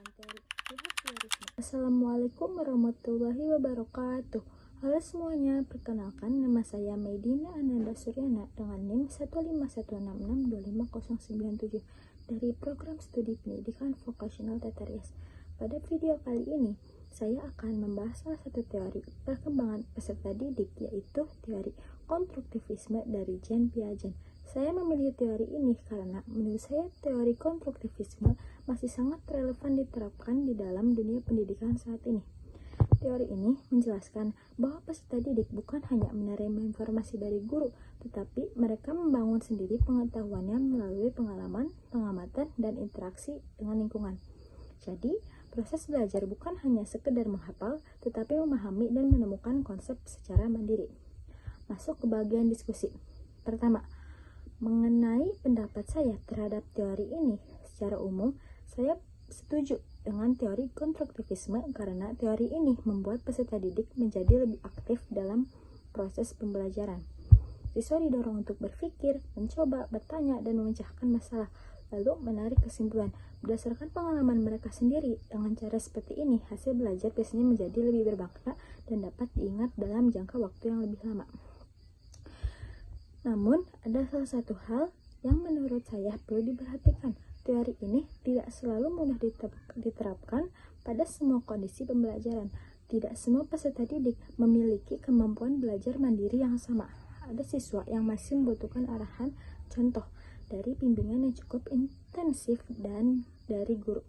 teori behaviorisme. Assalamualaikum warahmatullahi wabarakatuh. Halo semuanya, perkenalkan nama saya Medina Ananda Suryana dengan NIM 151662597 dari program studi pendidikan vokasional Tata Rias. Pada video kali ini, saya akan membahas salah satu teori perkembangan peserta didik, yaitu teori konstruktivisme dari Jean Piaget. Saya memilih teori ini karena menurut saya teori konstruktivisme masih sangat relevan diterapkan di dalam dunia pendidikan saat ini. Teori ini menjelaskan bahwa peserta didik bukan hanya menerima informasi dari guru, tetapi mereka membangun sendiri pengetahuannya melalui pengalaman, pengamatan, dan interaksi dengan lingkungan. Jadi, proses belajar bukan hanya sekedar menghafal, tetapi memahami dan menemukan konsep secara mandiri. Masuk ke bagian diskusi. Pertama, mengenai pendapat saya terhadap teori ini. Secara umum, saya setuju dengan teori konstruktivisme karena teori ini membuat peserta didik menjadi lebih aktif dalam proses pembelajaran. Siswa didorong untuk berpikir, mencoba, bertanya, dan memecahkan masalah, lalu menarik kesimpulan. Berdasarkan pengalaman mereka sendiri, dengan cara seperti ini, hasil belajar biasanya menjadi lebih bermakna dan dapat diingat dalam jangka waktu yang lebih lama. Namun, ada salah satu hal yang menurut saya perlu diperhatikan. Teori ini tidak selalu mudah diterapkan pada semua kondisi pembelajaran. Tidak semua peserta didik memiliki kemampuan belajar mandiri yang sama. Ada siswa yang masih membutuhkan arahan contoh dari bimbingan yang cukup intensif dan dari guru.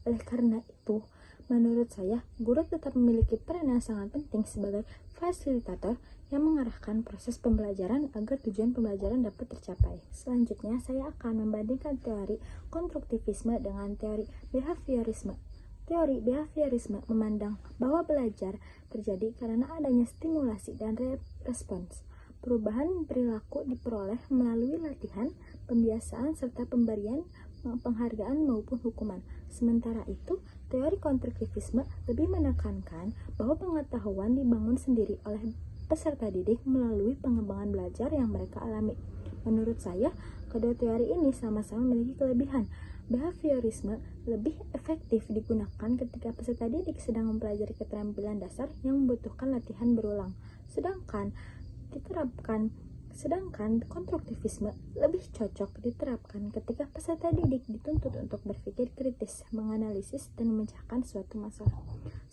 Oleh karena itu, menurut saya, guru tetap memiliki peran yang sangat penting sebagai fasilitator yang mengarahkan proses pembelajaran agar tujuan pembelajaran dapat tercapai. Selanjutnya, saya akan membandingkan teori konstruktivisme dengan teori behaviorisme. Teori behaviorisme memandang bahwa belajar terjadi karena adanya stimulasi dan respons. Perubahan perilaku diperoleh melalui latihan, pembiasaan, serta pemberian penghargaan maupun hukuman. Sementara itu, teori konstruktivisme lebih menekankan bahwa pengetahuan dibangun sendiri oleh peserta didik melalui pengembangan belajar yang mereka alami. Menurut saya, kedua teori ini sama-sama memiliki kelebihan. Behaviorisme lebih efektif digunakan ketika peserta didik sedang mempelajari keterampilan dasar yang membutuhkan latihan berulang. Sedangkan konstruktivisme lebih cocok diterapkan ketika peserta didik dituntut untuk berpikir kritis, menganalisis, dan memecahkan suatu masalah.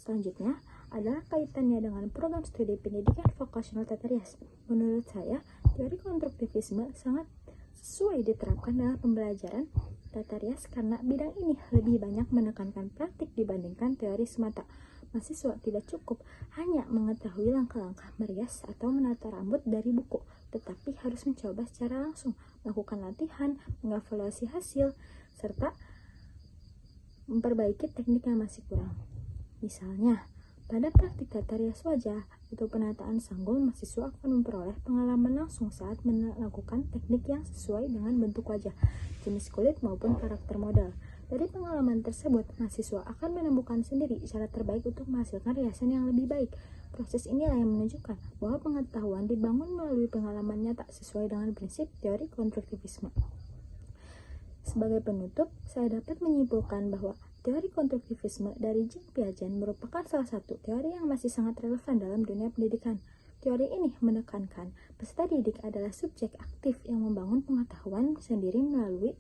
Selanjutnya adalah kaitannya dengan program studi pendidikan vokasional Tata Rias. Menurut saya, teori konstruktivisme sangat sesuai diterapkan dalam pembelajaran Tata Rias karena bidang ini lebih banyak menekankan praktik dibandingkan teori semata. Mahasiswa tidak cukup hanya mengetahui langkah-langkah merias atau menata rambut dari buku, tetapi harus mencoba secara langsung, melakukan latihan, mengevaluasi hasil, serta memperbaiki teknik yang masih kurang. Misalnya, pada praktik Tata Rias wajah atau penataan sanggul, mahasiswa akan memperoleh pengalaman langsung saat melakukan teknik yang sesuai dengan bentuk wajah, jenis kulit maupun karakter model. Dari pengalaman tersebut, mahasiswa akan menemukan sendiri cara terbaik untuk menghasilkan riasan yang lebih baik. Proses inilah yang menunjukkan bahwa pengetahuan dibangun melalui pengalaman nyata sesuai dengan prinsip teori konstruktivisme. Sebagai penutup, saya dapat menyimpulkan bahwa teori konstruktivisme dari Jean Piaget merupakan salah satu teori yang masih sangat relevan dalam dunia pendidikan. Teori ini menekankan peserta didik adalah subjek aktif yang membangun pengetahuan sendiri melalui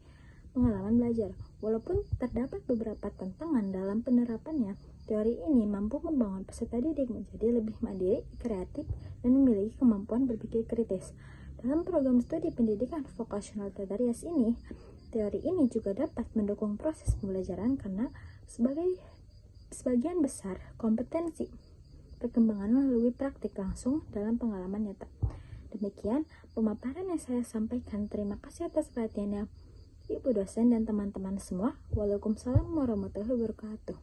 pengalaman belajar. Walaupun terdapat beberapa tantangan dalam penerapannya, teori ini mampu membangun peserta didik menjadi lebih mandiri, kreatif, dan memiliki kemampuan berpikir kritis. Dalam program studi pendidikan vokasional Tata Rias ini, teori ini juga dapat mendukung proses pembelajaran karena sebagian besar kompetensi perkembangan melalui praktik langsung dalam pengalaman nyata. Demikian pemaparan yang saya sampaikan. Terima kasih atas perhatiannya, Ibu dosen dan teman-teman semua. Waalaikumsalam warahmatullahi wabarakatuh.